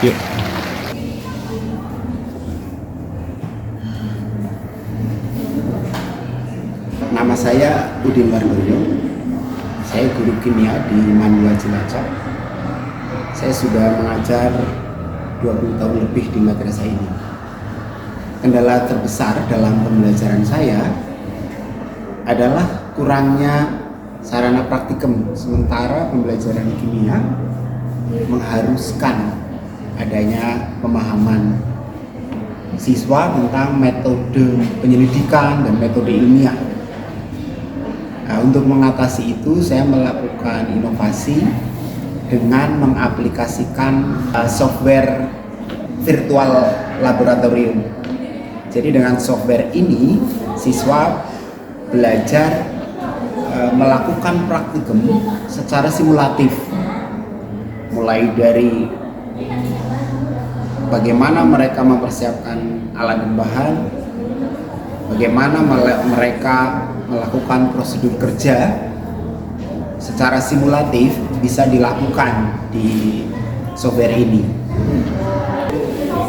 Yuk. Nama saya Udin Wardoyo. Saya guru kimia di Mandua Cilacap. Saya sudah mengajar 20 tahun lebih di madrasah ini. Kendala terbesar dalam pembelajaran saya adalah kurangnya sarana praktikum. Sementara pembelajaran kimia mengharuskan adanya pemahaman siswa tentang metode penyelidikan dan metode ilmiah. Nah, untuk mengatasi itu saya melakukan inovasi dengan mengaplikasikan software virtual laboratorium. Jadi dengan software ini siswa belajar melakukan praktikum secara simulatif, mulai dari bagaimana mereka mempersiapkan alat dan bahan, bagaimana mereka melakukan prosedur kerja secara simulatif bisa dilakukan di software ini.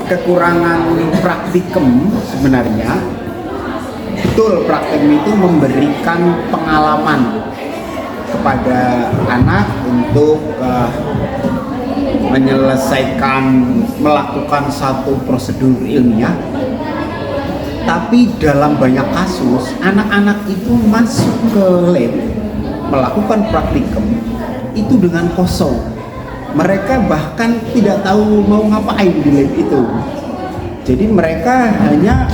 Kekurangan praktikum sebenarnya, betul praktikum itu memberikan pengalaman kepada anak untuk melakukan satu prosedur ilmiah. Tapi dalam banyak kasus anak-anak itu masuk ke lab melakukan praktikum itu dengan kosong. Mereka bahkan tidak tahu mau ngapain di lab itu. Jadi mereka hanya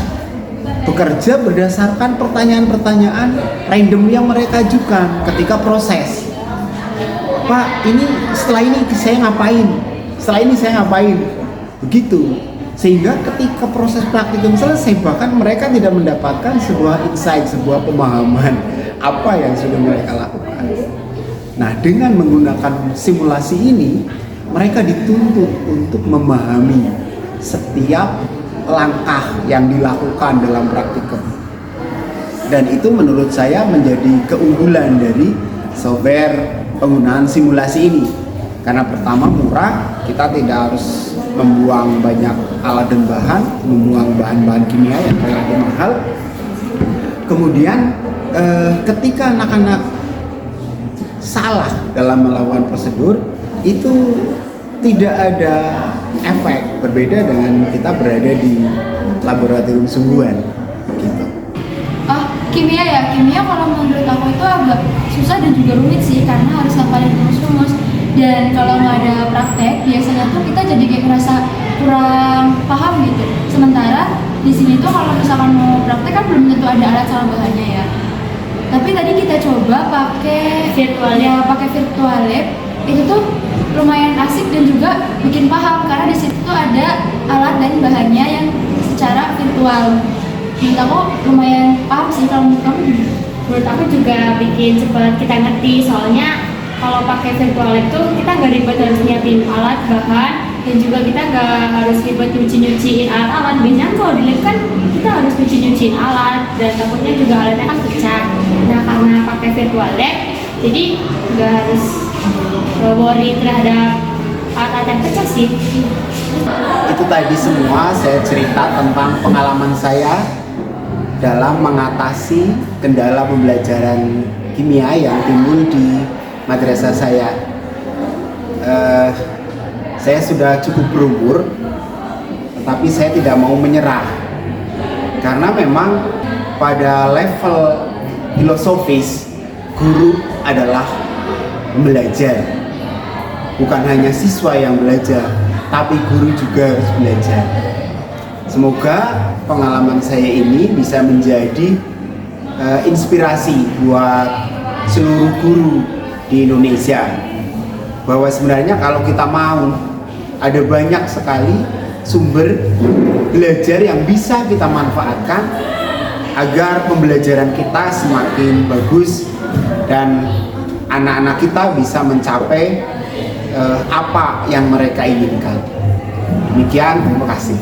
bekerja berdasarkan pertanyaan-pertanyaan random yang mereka ajukan ketika proses. Pak, ini setelah ini saya ngapain? Setelah ini saya ngapain? Begitu. Sehingga ketika proses praktikum selesai, bahkan mereka tidak mendapatkan sebuah insight, sebuah pemahaman apa yang sudah mereka lakukan. Nah, dengan menggunakan simulasi ini, mereka dituntut untuk memahami setiap langkah yang dilakukan dalam praktikum. Dan itu menurut saya menjadi keunggulan dari software penggunaan simulasi ini. Karena pertama murah, kita tidak harus membuang banyak alat dan bahan, membuang bahan-bahan kimia yang relatif mahal. Kemudian ketika anak-anak salah dalam melakukan prosedur, itu tidak ada efek, berbeda dengan kita berada di laboratorium sungguhan gitu. Kimia ya, kimia kalau menurut aku itu agak susah dan juga rumit sih, karena harus hafalin rumus-rumus. Dan kalau nggak ada praktek, biasanya tuh kita jadi kayak ngerasa kurang paham gitu. Sementara di sini tuh kalau misalkan mau praktek kan belum tentu ada alat sama bahannya ya. Tapi tadi kita coba pakai virtual lab, itu tuh lumayan asik dan juga bikin paham karena di situ tuh ada alat dan bahannya yang secara virtual. Menurut aku lumayan paham sih. Kalau menurut kamu gimana? Menurut aku juga bikin cepat kita ngerti, soalnya kalau pakai virtual lab tuh kita nggak ribet harus nyiapin alat bahan, dan juga kita nggak harus ribet nyuciin alat-alat. Biasanya kalau di lab kan kita harus nyuciin alat dan takutnya juga alatnya kan pecah. Nah, karena pakai virtual lab jadi nggak harus worry terhadap alat yang pecah sih. Itu tadi semua saya cerita tentang pengalaman saya dalam mengatasi kendala pembelajaran kimia yang timbul di madrasah saya. Saya sudah cukup berumur, tetapi saya tidak mau menyerah karena memang pada level filosofis guru adalah belajar. Bukan hanya siswa yang belajar, tapi guru juga harus belajar. Semoga pengalaman saya ini bisa menjadi inspirasi buat seluruh guru di Indonesia, bahwa sebenarnya kalau kita mau, ada banyak sekali sumber belajar yang bisa kita manfaatkan agar pembelajaran kita semakin bagus dan anak-anak kita bisa mencapai apa yang mereka inginkan. Demikian, terima kasih.